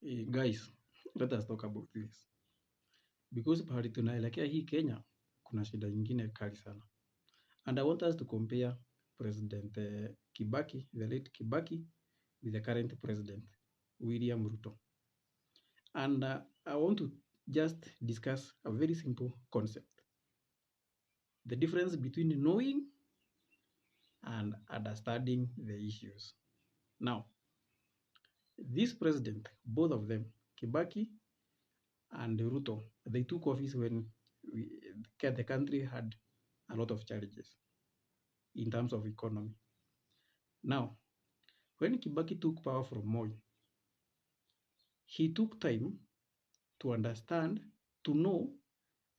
Guys, let us talk about this because pahali tunaelekea hii Kenya kuna shida nyingine kali sana, and I want us to compare President Kibaki, the late Kibaki, with the current president William Ruto, and I want to just discuss a very simple concept: the difference between knowing and understanding the issues. Now, this president, both of them, Kibaki and Ruto, they took office when the country had a lot of challenges in terms of economy. Now, when Kibaki took power from Moi, he took time to understand, to know,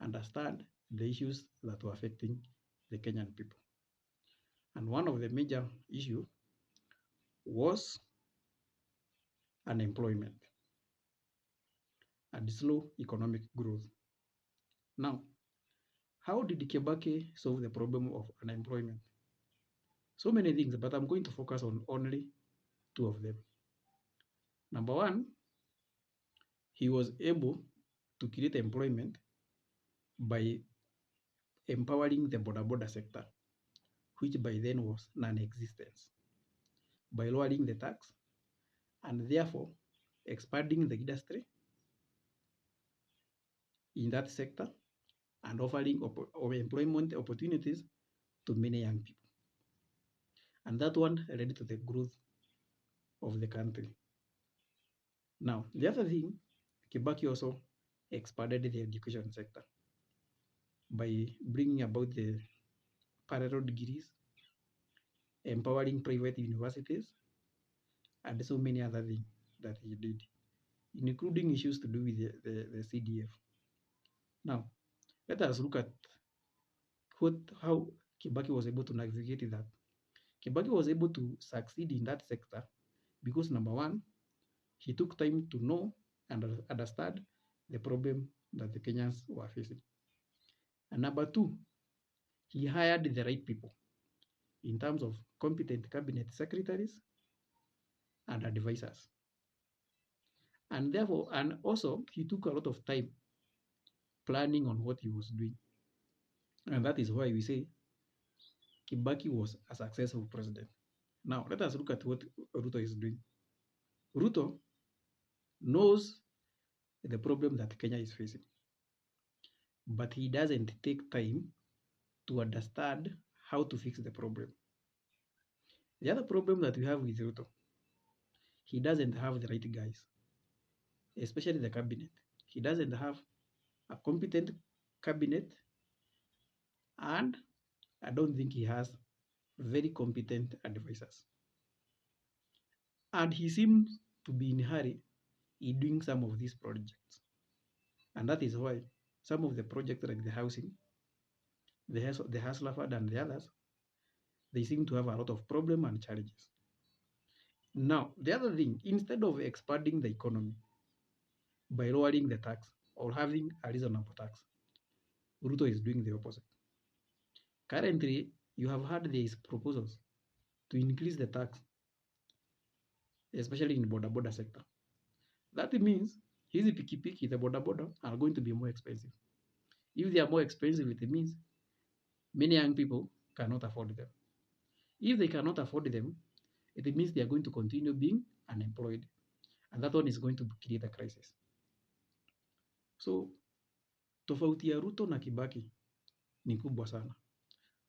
understand the issues that were affecting the Kenyan people. And one of the major issues was unemployment and slow economic growth. Now, how did Kibaki solve the problem of unemployment? So many things, but I'm going to focus on only two of them. Number one, he was able to create employment by empowering the boda sector, which by then was non-existent, by lowering the tax and therefore expanding the industry in that sector and offering employment opportunities to many young people. And that one led to the growth of the country. Now, the other thing, Kibaki also expanded the education sector by bringing about the parallel degrees, empowering private universities, and so many other things that he did, including issues to do with the CDF. Now, let us look at how Kibaki was able to navigate that. Kibaki was able to succeed in that sector because, number one, he took time to know and understand the problem that the Kenyans were facing. And number two, he hired the right people in terms of competent cabinet secretaries and advisors. And therefore, and also he took a lot of time planning on what he was doing. And that is why we say Kibaki was a successful president. Now, let us look at what Ruto is doing. Ruto knows the problem that Kenya is facing, but he doesn't take time to understand how to fix the problem. The other problem that we have with Ruto, he doesn't have the right guys, especially the cabinet. He doesn't have a competent cabinet, and I don't think he has very competent advisors. And he seems to be in a hurry in doing some of these projects. And that is why some of the projects like the housing, the Hustler Fund and the others, they seem to have a lot of problems and challenges. Now, the other thing, instead of expanding the economy by lowering the tax or having a reasonable tax, Ruto is doing the opposite. Currently, you have heard these proposals to increase the tax, especially in the boda sector. That means his pikipiki, the boda, are going to be more expensive. If they are more expensive, it means many young people cannot afford them. If they cannot afford them, it means they are going to continue being unemployed. And that one is going to create a crisis. So, tofauti ya Ruto na Kibaki ni kubwa sana.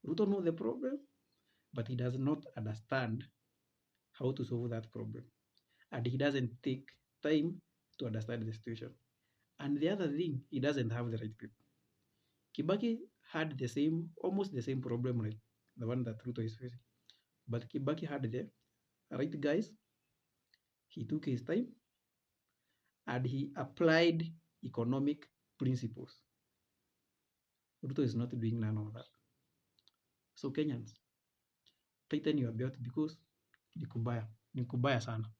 Ruto knows the problem, but he does not understand how to solve that problem. And he doesn't take time to understand the situation. And the other thing, he doesn't have the right people. Kibaki had almost the same problem like the one that Ruto is facing. But Kibaki had the right guys. He took his time and he applied economic principles. Ruto is not doing none of that. So Kenyans, tighten your belt because ni kubaya sana.